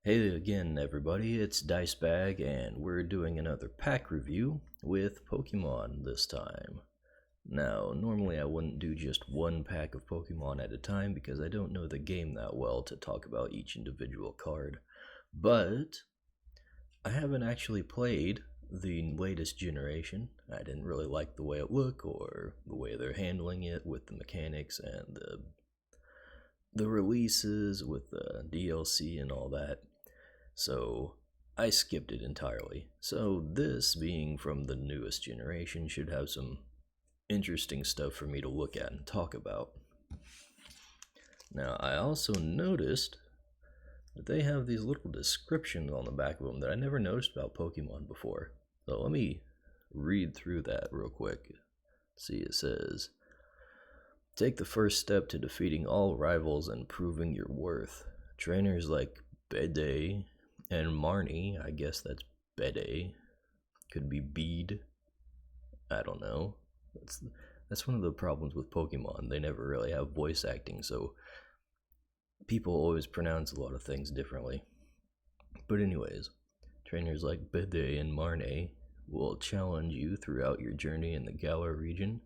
Hey again, everybody, it's Dicebag, and we're doing another pack review with Pokemon this time. Now, normally I wouldn't do just one pack of Pokemon at a time because I don't know the game that well to talk about each individual card. But I haven't actually played the latest generation. I didn't really like the way it looked or the way they're handling it with the mechanics and the releases with the DLC and all that. So I skipped it entirely. So this, being from the newest generation, should have some interesting stuff for me to look at and talk about. Now, I also noticed that they have these little descriptions on the back of them that I never noticed about Pokemon before. So let me read through that real quick. See, it says, take the first step to defeating all rivals and proving your worth. Trainers like Bede and Marnie, I guess that's Bede, could be Bede, I don't know. That's one of the problems with Pokemon. They never really have voice acting, so people always pronounce a lot of things differently. But anyways, trainers like Bede and Marnie will challenge you throughout your journey in the Galar region,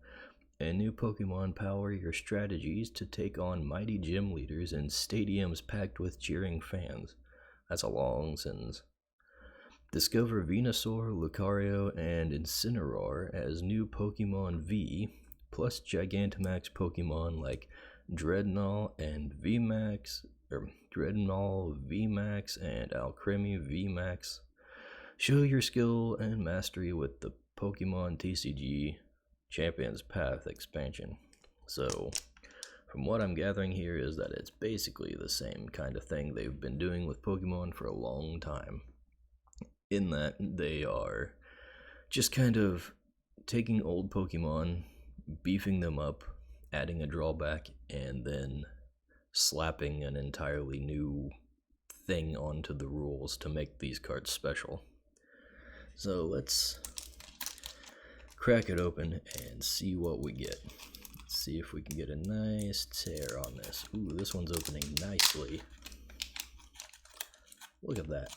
and new Pokemon power your strategies to take on mighty gym leaders in stadiums packed with cheering fans. That's a long sentence. Discover Venusaur, Lucario, and Incineroar as new Pokemon V, plus Gigantamax Pokemon like Dreadnought and VMAX, or Dreadnought VMAX and Alcremie VMAX. Show your skill and mastery with the Pokemon TCG Champions Path expansion. So, from what I'm gathering here is that it's basically the same kind of thing they've been doing with Pokemon for a long time. In that they are just kind of taking old Pokemon, beefing them up, adding a drawback, and then slapping an entirely new thing onto the rules to make these cards special. So let's crack it open and see what we get. Let's see if we can get a nice tear on this. Ooh, this one's opening nicely. Look at that.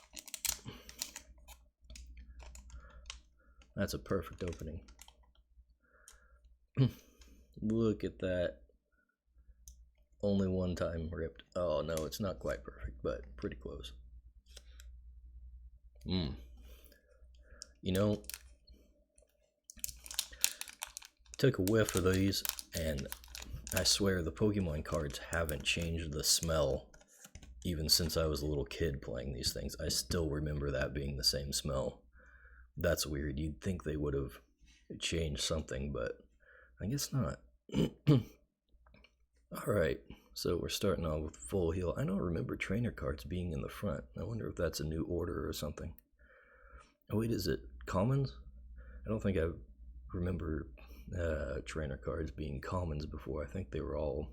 That's a perfect opening. Look at that. Only one time ripped. Oh no, it's not quite perfect, but pretty close. You know, took a whiff of these, and I swear the Pokemon cards haven't changed the smell even since I was a little kid playing these things. I still remember that being the same smell. That's weird. You'd think they would have changed something, but I guess not. Alright, so we're starting off with full heal. I don't remember trainer cards being in the front. I wonder if that's a new order or something. Oh wait, is it commons? I don't think I remember trainer cards being commons before. I think they were all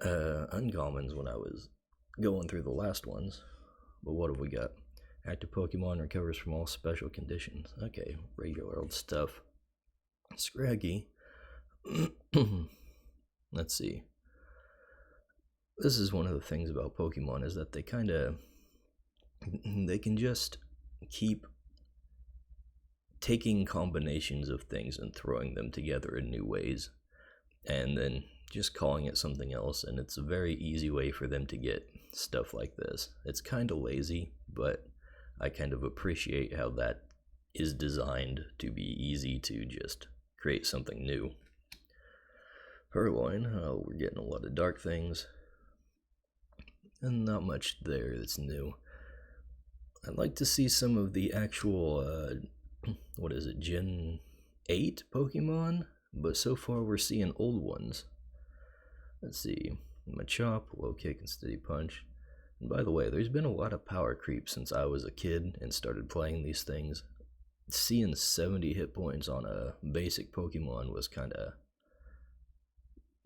uncommons when I was going through the last ones. But what have we got? Active Pokemon recovers from all special conditions. Okay, regular old stuff. Scraggy. Let's see. This is one of the things about Pokemon is that they can just keep taking combinations of things and throwing them together in new ways, and then just calling it something else, and it's a very easy way for them to get stuff like this. It's kind of lazy, but I kind of appreciate how that is designed to be easy to just create something new. Purloin, we're getting a lot of dark things, and not much there that's new. I'd like to see some of the actual, Gen 8 Pokemon, but so far we're seeing old ones. Let's see, Machamp, low kick and steady punch. And by the way, there's been a lot of power creep since I was a kid and started playing these things. Seeing 70 hit points on a basic Pokemon was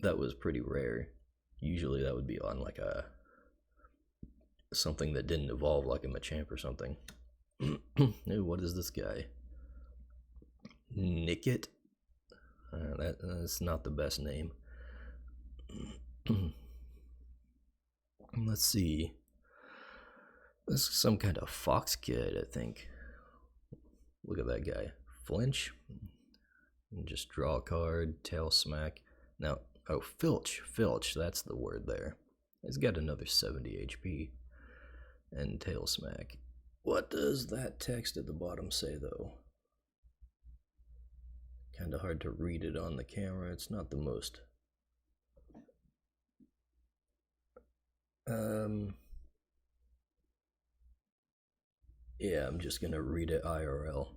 that was pretty rare. Usually that would be on like something that didn't evolve, like a Machamp or something. Ooh, what is this guy? Nickit? That's not the best name. Let's see. This is some kind of fox kid, I think. Look at that guy. Flinch. And just draw a card, tail smack. Now, oh, filch. Filch, that's the word there. He's got another 70 HP. And tail smack. What does that text at the bottom say, though? Kind of hard to read it on the camera. It's not the most. Yeah, I'm just gonna read it IRL.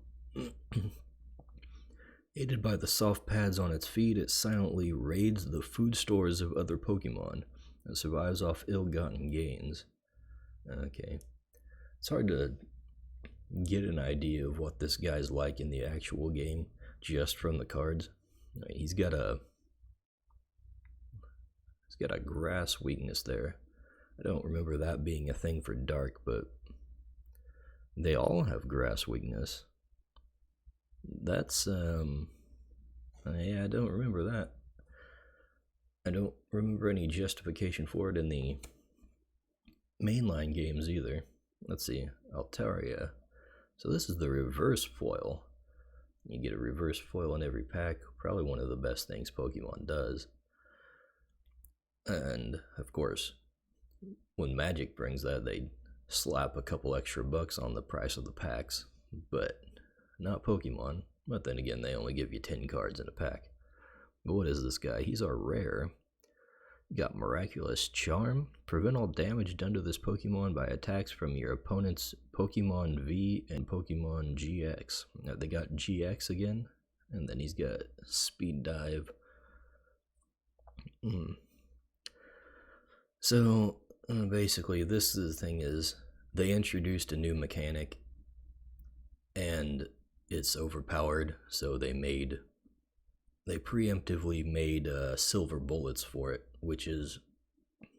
Aided by the soft pads on its feet, it silently raids the food stores of other Pokemon and survives off ill-gotten gains. Okay. It's hard to get an idea of what this guy's like in the actual game just from the cards. He's got a grass weakness there. I don't remember that being a thing for dark, but they all have grass weakness. That's yeah, I don't remember that. I don't remember any justification for it in the mainline games either. Let's see, Altaria. So this is the reverse foil. You get a reverse foil in every pack. Probably one of the best things Pokemon does. And of course, when Magic brings that, they slap a couple extra bucks on the price of the packs. But not Pokemon. But then again, they only give you 10 cards in a pack. But what is this guy? He's our rare. You got Miraculous Charm. Prevent all damage done to this Pokemon by attacks from your opponent's Pokemon V and Pokemon GX. Now they got GX again. And then he's got Speed Dive. So basically, this is the thing is, they introduced a new mechanic. And it's overpowered, so they preemptively made silver bullets for it, which is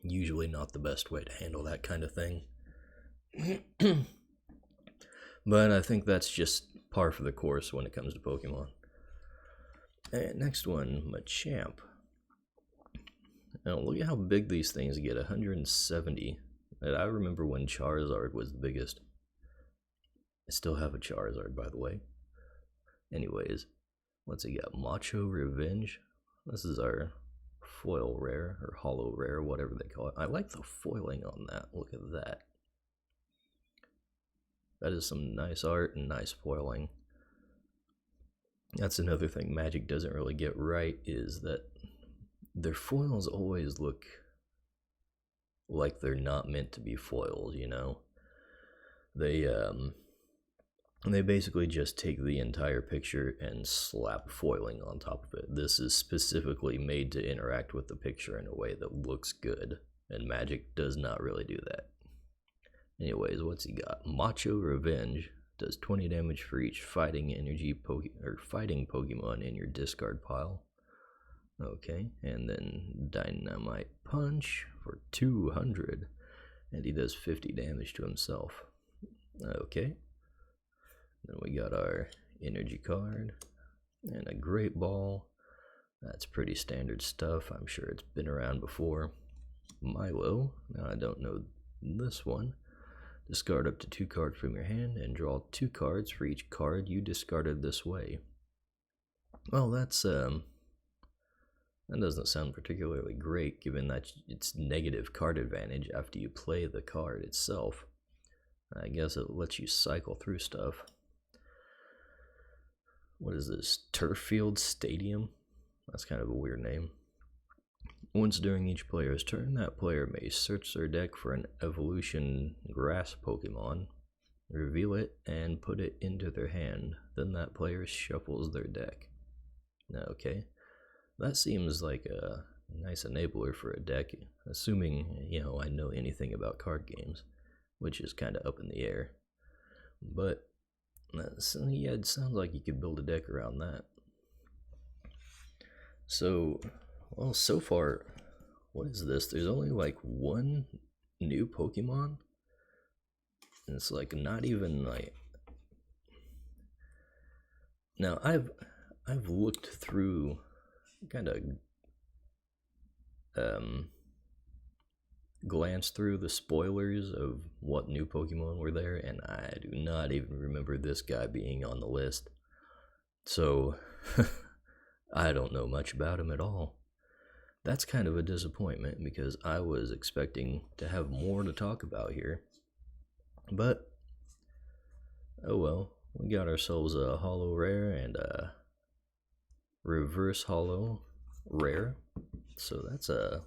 usually not the best way to handle that kind of thing. But I think that's just par for the course when it comes to Pokemon. And next one, Machamp. Now look at how big these things get, 170. And I remember when Charizard was the biggest. I still have a Charizard, by the way. Anyways, what's he got? Macho Revenge. This is our foil rare, or hollow rare, whatever they call it. I like the foiling on that. Look at that. That is some nice art and nice foiling. That's another thing Magic doesn't really get right, is that their foils always look like they're not meant to be foils, you know? They basically just take the entire picture and slap foiling on top of it. This is specifically made to interact with the picture in a way that looks good, and Magic does not really do that. Anyways, what's he got? Macho Revenge does 20 damage for each fighting fighting Pokemon in your discard pile. Okay, and then Dynamite Punch for 200, and he does 50 damage to himself. Okay. Then we got our energy card and a Great Ball. That's pretty standard stuff. I'm sure it's been around before. Milo. Now I don't know this one. Discard up to 2 cards from your hand and draw 2 cards for each card you discarded this way. Well, that's that doesn't sound particularly great, given that it's negative card advantage after you play the card itself. I guess it lets you cycle through stuff. What is this? Turf Field Stadium? That's kind of a weird name. Once during each player's turn, that player may search their deck for an evolution grass Pokemon, reveal it, and put it into their hand. Then that player shuffles their deck. Okay. That seems like a nice enabler for a deck, assuming, you know, I know anything about card games, which is kind of up in the air. But yeah, it sounds like you could build a deck around that. So, well, so far, what is this? There's only like one new Pokemon, and it's like not even like. Now I've looked through, kind of glanced through the spoilers of what new Pokemon were there, and I do not even remember this guy being on the list. So, I don't know much about him at all. That's kind of a disappointment because I was expecting to have more to talk about here. But, oh well, we got ourselves a holo rare and a reverse holo rare. So that's a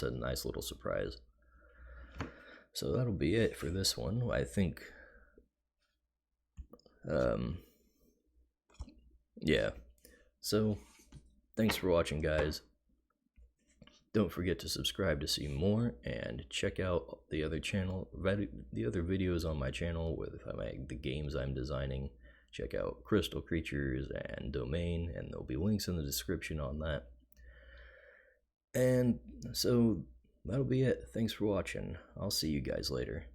nice little surprise. So that'll be it for this one. I think, yeah. So, thanks for watching, guys. Don't forget to subscribe to see more, and check out the other videos on my channel with the games I'm designing. Check out Crystal Creatures and Domain, and there'll be links in the description on that. And so that'll be it. Thanks for watching. I'll see you guys later.